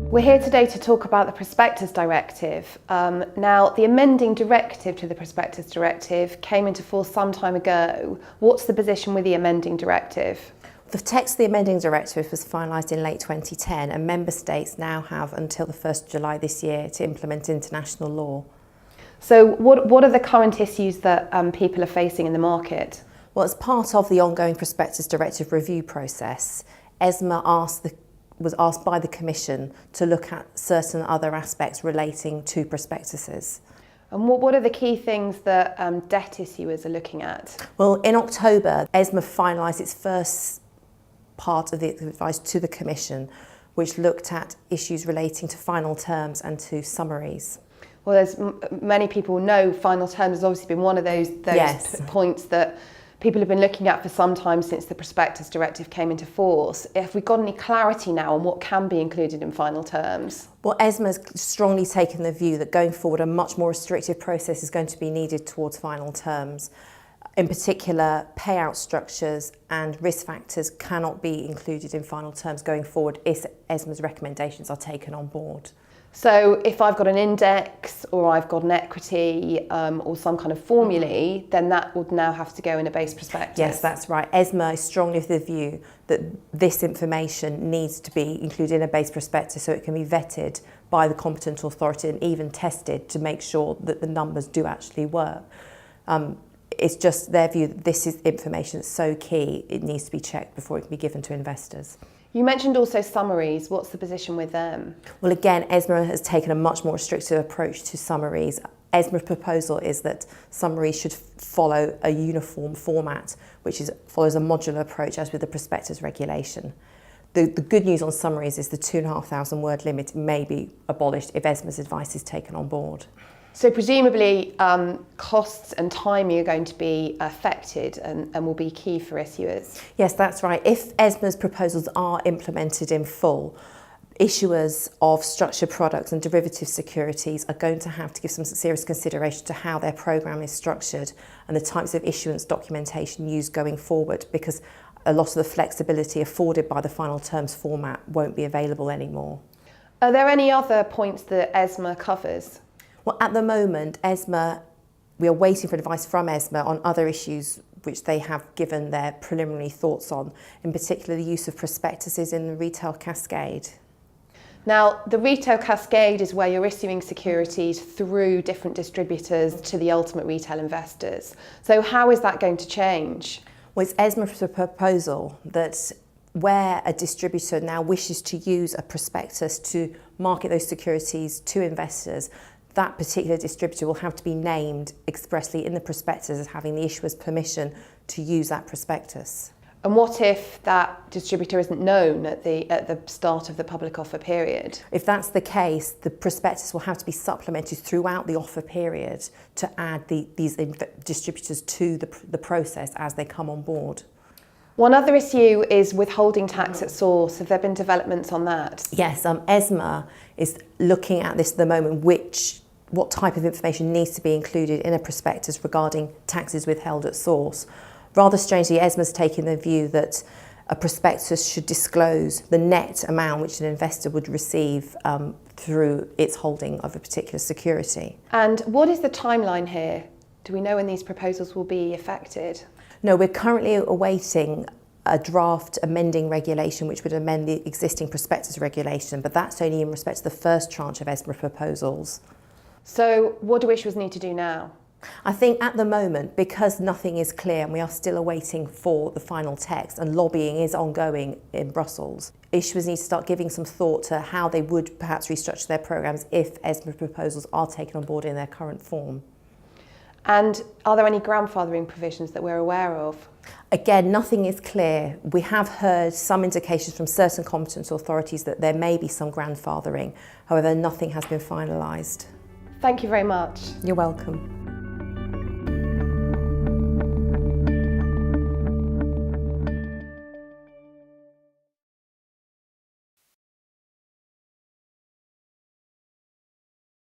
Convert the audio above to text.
We're here today to talk about the Prospectus Directive. Now, the amending directive to the Prospectus Directive came into force some time ago. What's the position with the amending directive? The text of the amending directive was finalised in late 2010 and member states now have until the 1st of July this year to implement international law. So what are the current issues that people are facing in the market? Well, as part of the ongoing Prospectus Directive review process, ESMA was asked by the Commission to look at certain other aspects relating to prospectuses. And what are the key things that debt issuers are looking at? Well, in October, ESMA finalised its first part of the advice to the Commission, which looked at issues relating to final terms and to summaries. Well, as many people know, final terms has obviously been one of those Yes. points that people have been looking at for some time since the Prospectus Directive came into force. Have we got any clarity now on what can be included in final terms? Well, ESMA has strongly taken the view that going forward a much more restrictive process is going to be needed towards final terms. In particular, payout structures and risk factors cannot be included in final terms going forward if ESMA's recommendations are taken on board. So if I've got an index or I've got an equity or some kind of formulae, then that would now have to go in a base prospectus. Yes, that's right. ESMA is strongly of the view that this information needs to be included in a base prospectus so it can be vetted by the competent authority and even tested to make sure that the numbers do actually work. It's just their view that this is information that's so key, it needs to be checked before it can be given to investors. You mentioned also summaries. What's the position with them? Well, again, ESMA has taken a much more restrictive approach to summaries. ESMA's proposal is that summaries should follow a uniform format, which follows a modular approach as with the prospectus regulation. The good news on summaries is the 2,500 word limit may be abolished if ESMA's advice is taken on board. So presumably costs and timing are going to be affected and will be key for issuers. Yes, that's right. If ESMA's proposals are implemented in full, issuers of structured products and derivative securities are going to have to give some serious consideration to how their programme is structured and the types of issuance documentation used going forward, because a lot of the flexibility afforded by the final terms format won't be available anymore. Are there any other points that ESMA covers? Well, at the moment, we are waiting for advice from ESMA on other issues which they have given their preliminary thoughts on, in particular the use of prospectuses in the retail cascade. Now, the retail cascade is where you're issuing securities through different distributors to the ultimate retail investors. So how is that going to change? Well, it's ESMA's proposal that where a distributor now wishes to use a prospectus to market those securities to investors, that particular distributor will have to be named expressly in the prospectus as having the issuer's permission to use that prospectus. And what if that distributor isn't known at the start of the public offer period? If that's the case, the prospectus will have to be supplemented throughout the offer period to add these distributors to the process as they come on board. One other issue is withholding tax at source. Have there been developments on that? Yes, ESMA is looking at this at the moment, what type of information needs to be included in a prospectus regarding taxes withheld at source. Rather strangely, ESMA's taken the view that a prospectus should disclose the net amount which an investor would receive through its holding of a particular security. And what is the timeline here? Do we know when these proposals will be effected? No, we're currently awaiting a draft amending regulation which would amend the existing prospectus regulation, but that's only in respect to the first tranche of ESMA proposals. So what do issuers need to do now? I think at the moment, because nothing is clear and we are still awaiting for the final text and lobbying is ongoing in Brussels, issuers need to start giving some thought to how they would perhaps restructure their programmes if ESMA proposals are taken on board in their current form. And are there any grandfathering provisions that we're aware of? Again, nothing is clear. We have heard some indications from certain competent authorities that there may be some grandfathering. However, nothing has been finalised. Thank you very much. You're welcome.